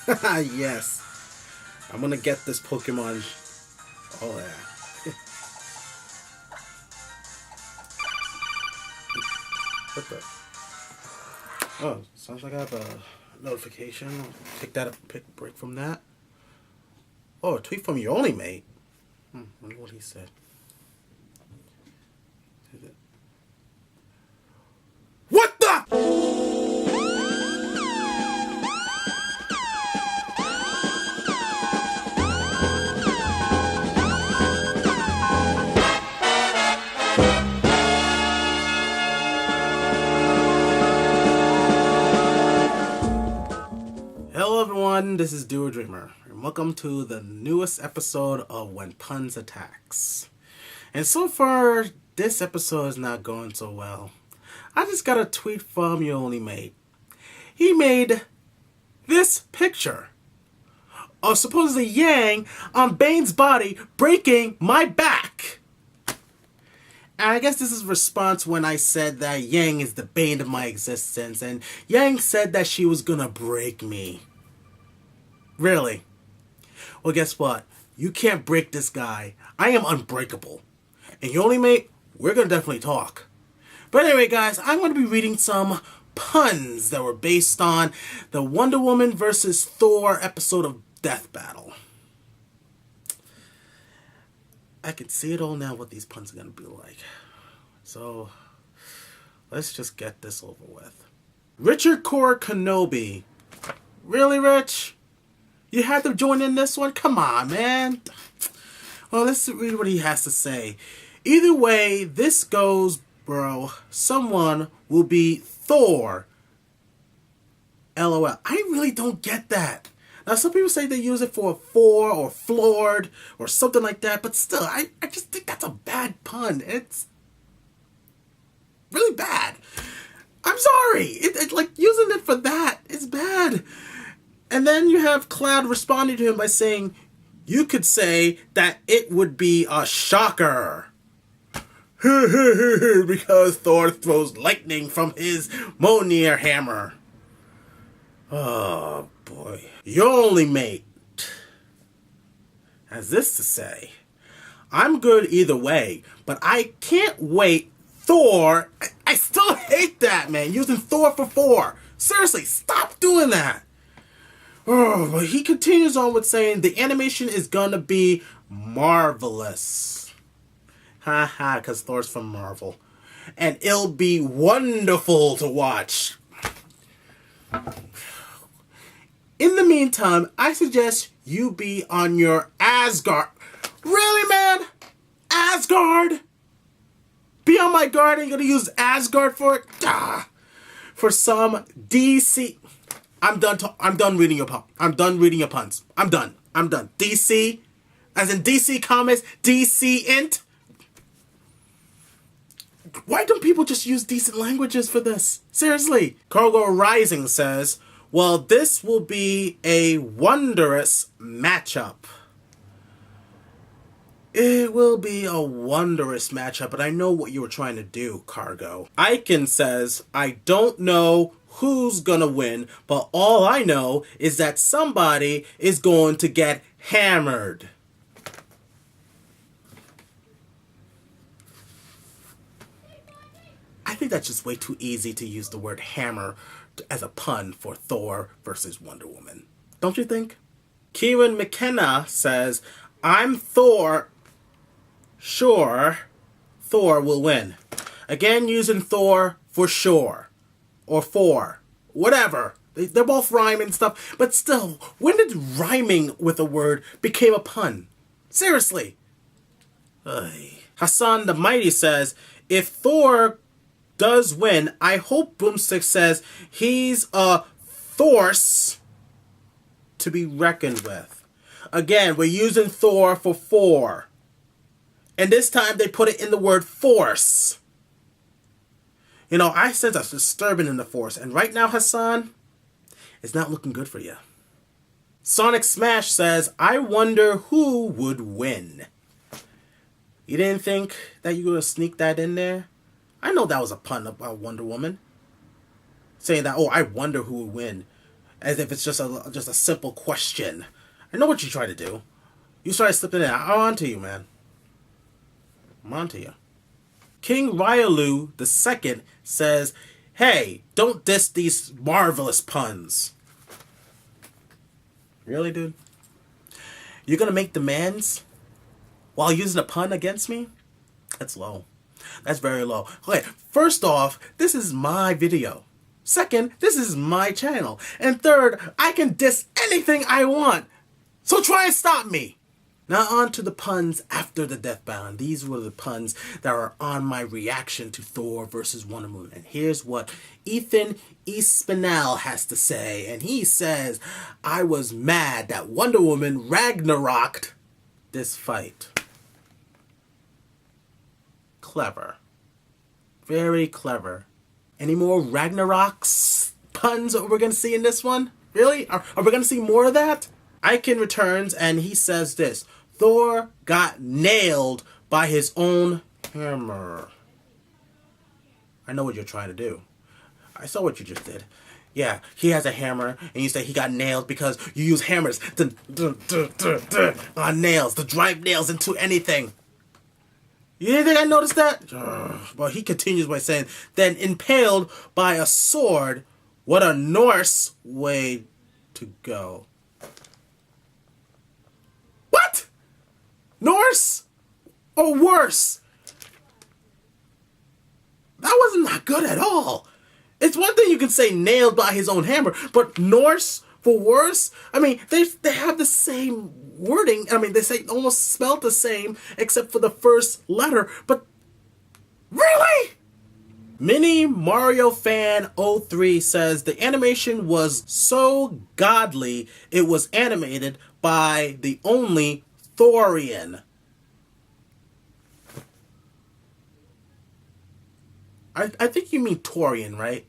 Yes. I'm gonna get this Pokemon. Oh, yeah. What the? Oh, sounds like I have a notification. I'll take that up, break from that. Oh, a tweet from your only mate. Wonder what he said. What the? Hello everyone, this is Duo Dreamer, and welcome to the newest episode of When Puns Attacks. And so far, this episode is not going so well. I just got a tweet from your only mate. He made this picture of supposedly Yang on Bane's body breaking my back. And I guess this is a response when I said that Yang is the bane of my existence, and Yang said that she was gonna break me. Really? Well, guess what? You can't break this guy. I am unbreakable. And your only mate, we're gonna definitely talk. But anyway, guys, I'm gonna be reading some puns that were based on the Wonder Woman versus Thor episode of Death Battle. I can see it all now what these puns are gonna be like. So, let's just get this over with. Richard Korra Kenobi. Really, Rich? You had to join in this one? Come on, man. Well, let's read what he has to say. Either way this goes, bro, someone will be Thor. LOL. I really don't get that. Now, some people say they use it for or floored or something like that, but still, I just think that's a bad pun. It's really bad. I'm sorry. It like, using it for that is bad. And then you have Cloud responding to him by saying, you could say that it would be a shocker. Because Thor throws lightning from his Mjolnir hammer. Oh, boy. Your only mate has this to say. I'm good either way, but I can't wait. Thor, I still hate that, man. Using Thor for 4. Seriously, stop doing that. Oh, but he continues on with saying the animation is gonna be marvelous. Haha, because Thor's from Marvel. And it'll be wonderful to watch. In the meantime, I suggest you be on your Asgard. Really, man? Asgard? Be on my guard and you're gonna use Asgard for it? For some DC. I'm done reading your puns. I'm done reading your puns. I'm done. DC, as in DC Comics, DC Int. Why don't people just use decent languages for this? Seriously. Cargo Rising says, well, this will be a wondrous matchup. It will be a wondrous matchup, but I know what you were trying to do, Cargo. Iken says, I don't know who's gonna win, but all I know is that somebody is going to get hammered. I think that's just way too easy to use the word hammer as a pun for Thor versus Wonder Woman. Don't you think? Kieran McKenna says, I'm Thor. Sure, Thor will win. Again, using Thor for sure. Or for. Whatever. They're both rhyme and stuff. But still, when did rhyming with a word became a pun? Seriously. Hassan the Mighty says, if Thor does win, I hope Boomstick says he's a force to be reckoned with. Again, we're using Thor for 4. And this time they put it in the word force. You know, I sense a disturbance in the force. And right now, Hassan, it's not looking good for you. Sonic Smash says, I wonder who would win. You didn't think that you were going to sneak that in there? I know that was a pun about Wonder Woman. Saying that, oh, I wonder who would win. as if it's just a simple question. I know what you try to do. You started slipping in. I'm on to you, man. I'm on to you. King Ryalu II says, "Hey, don't diss these marvelous puns." Really, dude? You're gonna make demands while using a pun against me? That's low. That's very low. Okay, first off, this is my video. Second, this is my channel. And third, I can diss anything I want. So try and stop me. Now on to the puns after the death battle. And these were the puns that were on my reaction to Thor versus Wonder Woman. And here's what Ethan Espinal has to say. And he says, "I was mad that Wonder Woman Ragnaroked this fight." Clever. Very clever. Any more Ragnaroks puns that we're going to see in this one? Really? Are we going to see more of that? Aiken returns and he says this: "Thor got nailed by his own hammer." I know what you're trying to do. I saw what you just did. Yeah, he has a hammer and you say he got nailed because you use hammers on nails to drive nails into anything. You didn't think I noticed that? Well, he continues by saying, "Then impaled by a sword. What a Norse way to go." What? Norse? Or worse? That wasn't not good at all. It's one thing you can say nailed by his own hammer, but Norse for worse? I mean, they have the same wording. I mean, they say almost spelled the same except for the first letter, but really? Mini Mario Fan 03 says the animation was so godly it was animated by the only Thorian. I think you mean Torian, right?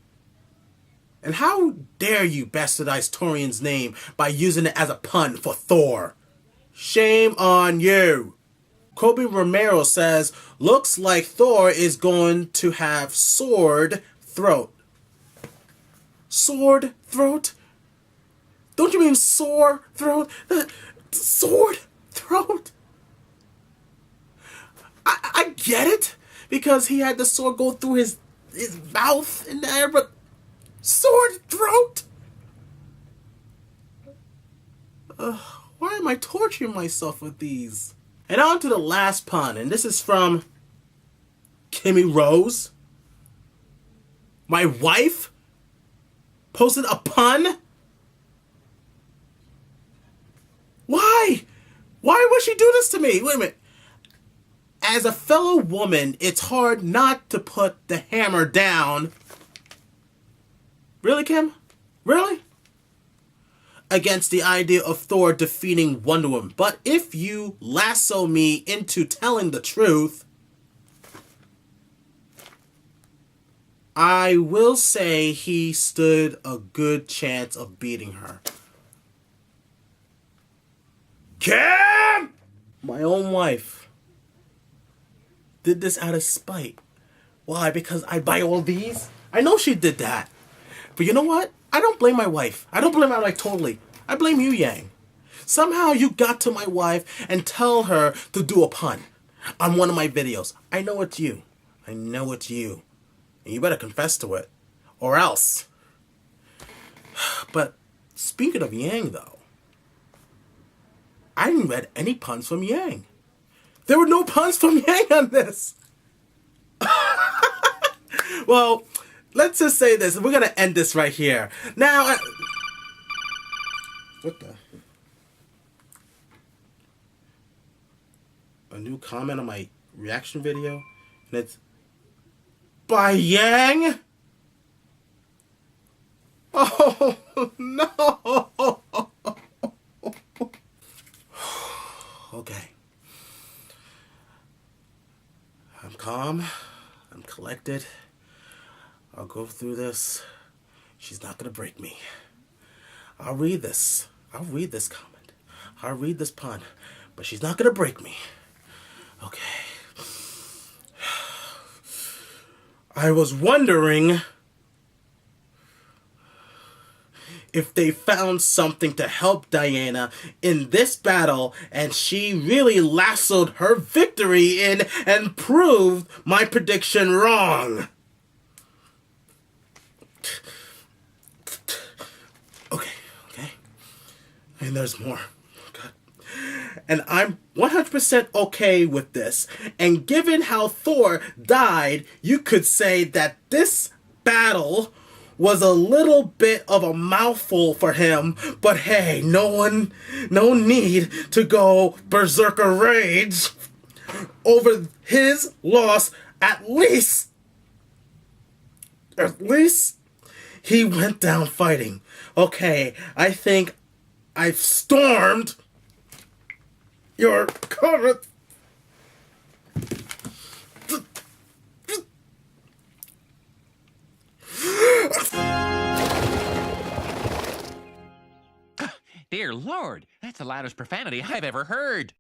And how dare you bastardize Torian's name by using it as a pun for Thor? Shame on you. Kobe Romero says, "Looks like Thor is going to have sword throat." Sword throat? Don't you mean sore throat? Sword throat? I get it, because he had the sword go through his mouth in there, but sword throat? Why am I torturing myself with these? And on to the last pun, and this is from Kimmy Rose. My wife posted a pun? Why? Why would she do this to me? Wait a minute. As a fellow woman, it's hard not to put the hammer down. Really, Kim? Really? Against the idea of Thor defeating Wonder Woman. But if you lasso me into telling the truth, I will say he stood a good chance of beating her. Kim! My own wife did this out of spite. Why? Because I buy all these? I know she did that. But you know what? I don't blame my wife. I don't blame her like totally. I blame you, Yang. Somehow you got to my wife and tell her to do a pun on one of my videos. I know it's you. I know it's you. And you better confess to it. Or else. But speaking of Yang, though, I didn't read any puns from Yang. There were no puns from Yang on this. Well, let's just say this. We're going to end this right here. Now, what the? A new comment on my reaction video? And it's by Yang? Oh, no. Okay. I'm calm. I'm collected. I'll go through this. She's not going to break me. I'll read this. I'll read this comment. I'll read this pun. But she's not going to break me. Okay. I was wondering if they found something to help Diana in this battle and she really lassoed her victory in and proved my prediction wrong. Okay. And there's more. God. And I'm 100% okay with this. And given how Thor died, you could say that this battle was a little bit of a mouthful for him, but hey, no need to go berserker rage over his loss. At least he went down fighting. Okay, I think I've stormed your comment. Dear Lord, that's the loudest profanity I've ever heard.